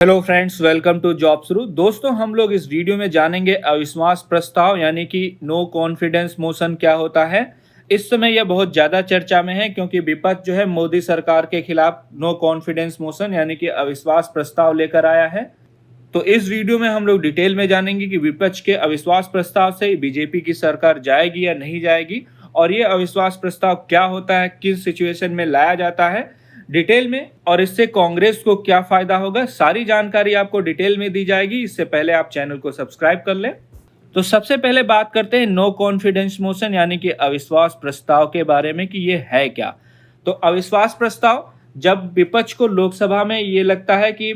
Hello friends, welcome to job शुरू। दोस्तों, हम लोग इस वीडियो में जानेंगे अविश्वास प्रस्ताव यानी कि नो कॉन्फिडेंस मोशन क्या होता है। इस समय यह बहुत ज़्यादा चर्चा में है क्योंकि विपक्ष जो है मोदी सरकार के खिलाफ नो कॉन्फिडेंस मोशन यानी कि अविश्वास प्रस्ताव लेकर आया है। तो इस वीडियो में हम लोग डिटेल में जानेंगे कि विपक्ष के अविश्वास प्रस्ताव से बीजेपी की सरकार जाएगी या नहीं जाएगी, और ये अविश्वास प्रस्ताव क्या होता है, किस सिचुएशन में लाया जाता है डिटेल में, और इससे कांग्रेस को क्या फायदा होगा, सारी जानकारी आपको डिटेल में दी जाएगी। इससे पहले आप चैनल को सब्सक्राइब कर लें। तो सबसे पहले बात करते हैं नो कॉन्फिडेंस मोशन यानी कि अविश्वास प्रस्ताव के बारे में कि ये है क्या। तो अविश्वास प्रस्ताव, जब विपक्ष को लोकसभा में ये लगता है कि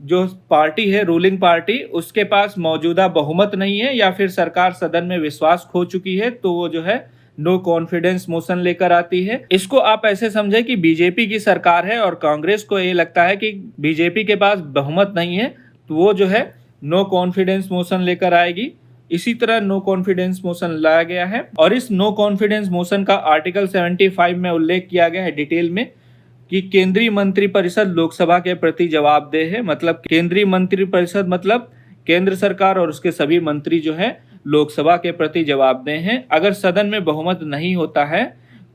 जो पार्टी है रूलिंग पार्टी, उसके पास मौजूदा बहुमत नहीं है या फिर सरकार सदन में विश्वास खो चुकी है, तो वो जो है नो कॉन्फिडेंस मोशन लेकर आती है। इसको आप ऐसे समझे कि बीजेपी की सरकार है और कांग्रेस को ये लगता है कि बीजेपी के पास बहुमत नहीं है, तो वो जो है नो कॉन्फिडेंस मोशन लेकर आएगी। इसी तरह नो कॉन्फिडेंस मोशन लाया गया है और इस नो कॉन्फिडेंस मोशन का आर्टिकल 75 में उल्लेख किया गया है डिटेल में कि केंद्रीय मंत्रिपरिषद लोकसभा के प्रति जवाबदेह है। मतलब केंद्रीय मंत्रिपरिषद मतलब केंद्र सरकार और उसके सभी मंत्री जो है लोकसभा के प्रति जवाबदेह हैं। अगर सदन में बहुमत नहीं होता है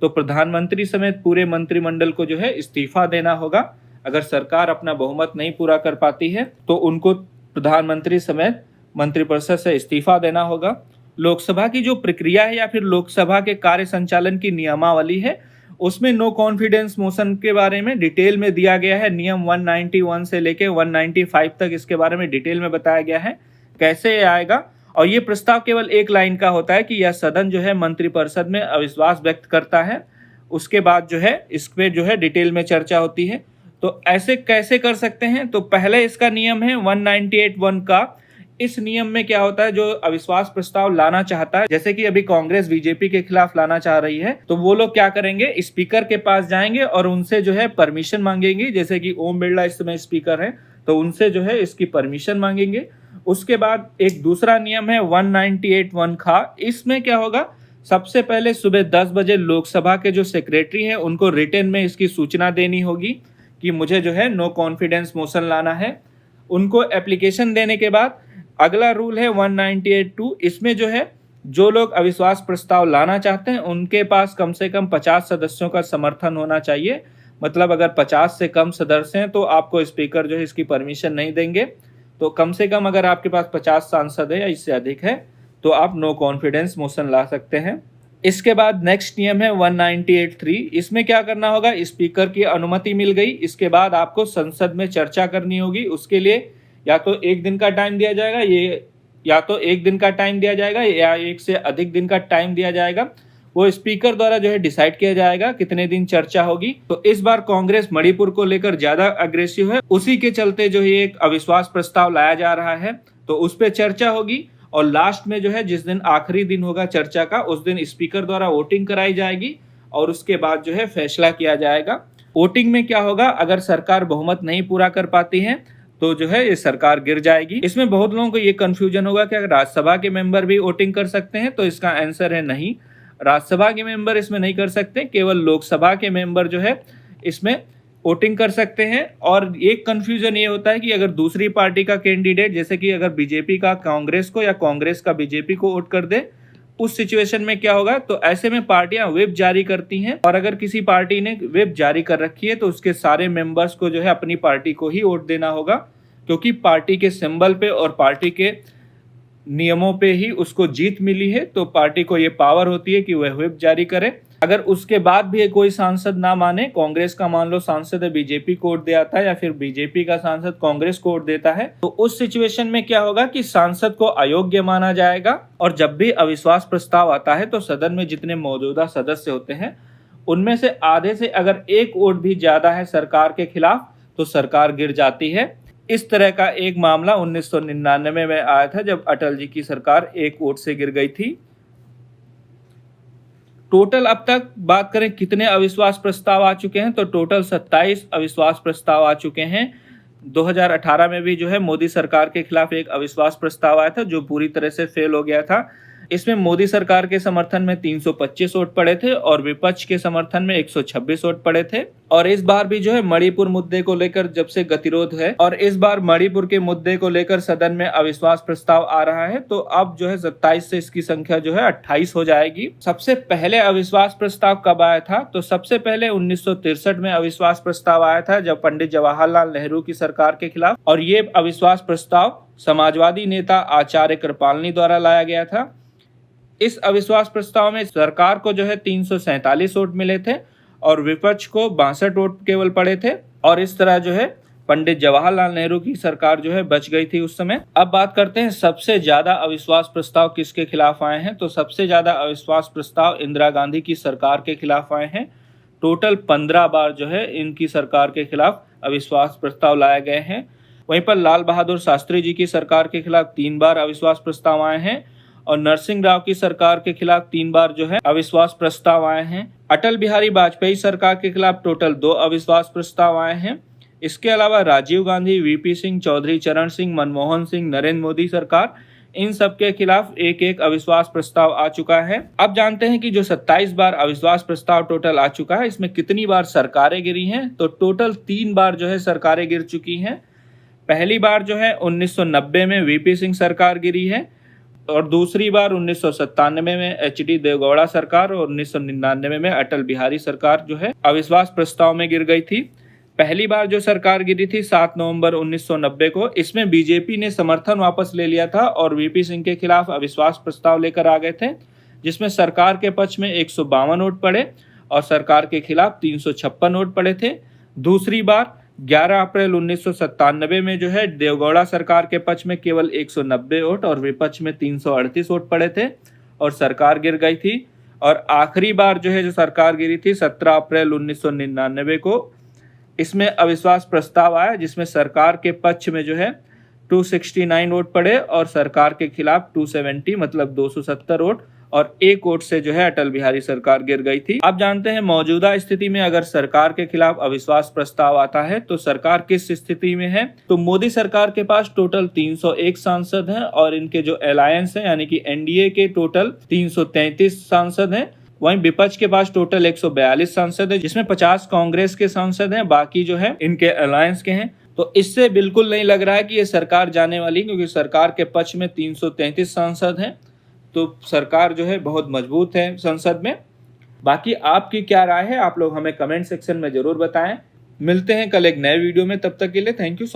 तो प्रधानमंत्री समेत पूरे मंत्रिमंडल को जो है इस्तीफा देना होगा। अगर सरकार अपना बहुमत नहीं पूरा कर पाती है तो उनको प्रधानमंत्री समेत मंत्रिपरिषद से इस्तीफा देना होगा। लोकसभा की जो प्रक्रिया है या फिर लोकसभा के कार्य संचालन की नियमावली है, उसमें नो कॉन्फिडेंस मोशन के बारे में डिटेल में दिया गया है। नियम 191 से लेके 195 तक इसके बारे में डिटेल में बताया गया है कैसे ये आएगा। और ये प्रस्ताव केवल एक लाइन का होता है कि यह सदन जो है मंत्रिपरिषद में अविश्वास व्यक्त करता है। उसके बाद जो है इस पे जो है डिटेल में चर्चा होती है। तो ऐसे कैसे कर सकते हैं, तो पहले इसका नियम है 198(1) का। इस नियम में क्या होता है, जो अविश्वास प्रस्ताव लाना चाहता है, जैसे कि अभी कांग्रेस बीजेपी के खिलाफ लाना चाह रही है, तो वो लोग क्या करेंगे, स्पीकर के पास जाएंगे और उनसे जो है परमिशन मांगेंगे। जैसे कि ओम बिरला इस समय स्पीकर है, तो उनसे जो है इसकी परमिशन मांगेंगे। उसके बाद एक दूसरा नियम है 198(1) का। इसमें क्या होगा, सबसे पहले सुबह 10 बजे लोकसभा के जो सेक्रेटरी हैं उनको रिटन में इसकी सूचना देनी होगी कि मुझे जो है नो कॉन्फिडेंस मोशन लाना है। उनको एप्लीकेशन देने के बाद अगला रूल है 198(2). इसमें जो है जो लोग अविश्वास प्रस्ताव लाना चाहते हैं उनके पास कम से कम 50 सदस्यों का समर्थन होना चाहिए। मतलब अगर 50 से कम सदस्य हैं तो आपको स्पीकर जो है इसकी परमिशन नहीं देंगे। तो कम से कम अगर आपके पास 50 सांसद है या इससे अधिक है तो आप नो कॉन्फिडेंस मोशन ला सकते हैं। इसके बाद नेक्स्ट नियम है 198(3). इसमें क्या करना होगा, स्पीकर की अनुमति मिल गई, इसके बाद आपको संसद में चर्चा करनी होगी। उसके लिए या तो एक दिन का टाइम दिया जाएगा, या एक से अधिक दिन का टाइम दिया जाएगा। वो स्पीकर द्वारा जो है डिसाइड किया जाएगा कितने दिन चर्चा होगी। तो इस बार कांग्रेस मणिपुर को लेकर ज्यादा अग्रेसिव है, उसी के चलते जो है एक अविश्वास प्रस्ताव लाया जा रहा है। तो उस पर चर्चा होगी और लास्ट में जो है जिस दिन आखिरी दिन होगा चर्चा का, उस दिन स्पीकर द्वारा वोटिंग कराई जाएगी और उसके बाद जो है फैसला किया जाएगा। वोटिंग में क्या होगा, अगर सरकार बहुमत नहीं पूरा कर पाती है तो जो है ये सरकार गिर जाएगी। इसमें बहुत लोगों को ये कंफ्यूजन होगा कि अगर राज्यसभा के मेंबर भी वोटिंग कर सकते हैं, तो इसका आंसर है नहीं। राज्यसभा के मेंबर इसमें नहीं कर सकते, केवल लोकसभा के मेंबर जो है इसमें वोटिंग कर सकते हैं। और एक कंफ्यूजन ये होता है कि अगर दूसरी पार्टी का कैंडिडेट, जैसे कि अगर बीजेपी का कांग्रेस को या कांग्रेस का बीजेपी को वोट कर दे, उस सिचुएशन में क्या होगा, तो ऐसे में पार्टियां व्हिप जारी करती हैं और अगर किसी पार्टी ने व्हिप जारी कर रखी है तो उसके सारे मेंबर्स को जो है अपनी पार्टी को ही वोट देना होगा, क्योंकि पार्टी के सिंबल पे और पार्टी के नियमों पे ही उसको जीत मिली है। तो पार्टी को ये पावर होती है कि वह व्हिप जारी करे। अगर उसके बाद भी कोई सांसद ना माने, कांग्रेस का मान लो सांसद है बीजेपी को वोट दे आता है या फिर बीजेपी का सांसद कांग्रेस को वोट देता है, तो उस सिचुएशन में क्या होगा कि सांसद को अयोग्य माना जाएगा। और जब भी अविश्वास प्रस्ताव आता है तो सदन में जितने मौजूदा सदस्य होते हैं उनमें से आधे से अगर एक वोट भी ज्यादा है सरकार के खिलाफ तो सरकार गिर जाती है। इस तरह का एक मामला 1999 में आया था, जब अटल जी की सरकार एक वोट से गिर गई थी। टोटल अब तक बात करें कितने अविश्वास प्रस्ताव आ चुके हैं, तो टोटल 27 अविश्वास प्रस्ताव आ चुके हैं। 2018 में भी जो है मोदी सरकार के खिलाफ एक अविश्वास प्रस्ताव आया था जो पूरी तरह से फेल हो गया था। इसमें मोदी सरकार के समर्थन में 325 वोट पड़े थे और विपक्ष के समर्थन में 126 वोट पड़े थे। और इस बार भी जो है मणिपुर मुद्दे को लेकर जब से गतिरोध है और इस बार मणिपुर के मुद्दे को लेकर सदन में अविश्वास प्रस्ताव आ रहा है, तो अब जो है 27 से इसकी संख्या जो है 28 हो जाएगी। सबसे पहले अविश्वास प्रस्ताव कब आया था? तो सबसे पहले 1963 में अविश्वास प्रस्ताव आया था, जब पंडित जवाहरलाल नेहरू की सरकार के खिलाफ, और ये अविश्वास प्रस्ताव समाजवादी नेता आचार्य कृपलानी द्वारा लाया गया था। इस अविश्वास प्रस्ताव में सरकार को जो है 347 वोट मिले थे और विपक्ष को 62 वोट केवल पड़े थे, और इस तरह जो है पंडित जवाहरलाल नेहरू की सरकार जो है बच गई थी उस समय। अब बात करते हैं सबसे ज्यादा अविश्वास प्रस्ताव किसके खिलाफ आए हैं। तो सबसे ज्यादा अविश्वास प्रस्ताव इंदिरा गांधी की सरकार के खिलाफ आए हैं। टोटल 15 बार जो है इनकी सरकार के खिलाफ अविश्वास प्रस्ताव लाए गए हैं। वहीं पर लाल बहादुर शास्त्री जी की सरकार के खिलाफ 3 बार अविश्वास प्रस्ताव आए हैं और नरसिंह राव की सरकार के खिलाफ 3 बार जो है अविश्वास प्रस्ताव आए हैं। अटल बिहारी वाजपेयी सरकार के खिलाफ टोटल 2 अविश्वास प्रस्ताव आए हैं। इसके अलावा राजीव गांधी, वीपी सिंह, चौधरी चरण सिंह, मनमोहन सिंह, नरेंद्र मोदी सरकार, इन सब के खिलाफ एक एक अविश्वास प्रस्ताव आ चुका है। अब जानते हैं कि जो 27 बार अविश्वास प्रस्ताव टोटल आ चुका है, इसमें कितनी बार सरकारें गिरी हैं। तो टोटल 3 बार जो है सरकारें गिर चुकी हैं। पहली बार जो है 1990 में वीपी सिंह सरकार गिरी है और दूसरी बार 1997 में एचडी देवेगौड़ा सरकार और 1999 में अटल बिहारी सरकार जो है अविश्वास प्रस्ताव में गिर गई थी। पहली बार जो सरकार गिरी थी 7 नवंबर 1990 को, इसमें बीजेपी ने समर्थन वापस ले लिया था और वीपी सिंह के खिलाफ अविश्वास प्रस्ताव लेकर आ गए थे, जिसमें सरकार के पक्ष में 152 वोट पड़े और सरकार के खिलाफ 356 वोट पड़े थे। दूसरी बार 11 अप्रैल 1997 में जो है देवेगौड़ा सरकार के पक्ष में केवल 190 वोट और विपक्ष में 338 वोट पड़े थे और सरकार गिर गई थी। और आखिरी बार जो है जो सरकार गिरी थी 17 अप्रैल 1999 को, इसमें अविश्वास प्रस्ताव आया जिसमें सरकार के पक्ष में जो है 269 वोट पड़े और सरकार के खिलाफ 270 मतलब 270 वोट और 1 वोट से जो है अटल बिहारी सरकार गिर गई थी। अब जानते हैं मौजूदा स्थिति में अगर सरकार के खिलाफ अविश्वास प्रस्ताव आता है तो सरकार किस स्थिति में है। तो मोदी सरकार के पास टोटल 301 सांसद हैं और इनके जो अलायंस है यानी कि एनडीए के टोटल 333 सांसद हैं। वहीं विपक्ष के पास टोटल 142 सांसद है, जिसमें 50 कांग्रेस के सांसद हैं, बाकी जो है इनके अलायंस के हैं। तो इससे बिल्कुल नहीं लग रहा है कि ये सरकार जाने वाली, क्योंकि सरकार के पक्ष में 333 सांसद हैं, तो सरकार जो है बहुत मजबूत है संसद में। बाकी आपकी क्या राय है, आप लोग हमें कमेंट सेक्शन में जरूर बताएं। मिलते हैं कल एक नए वीडियो में, तब तक के लिए थैंक यू।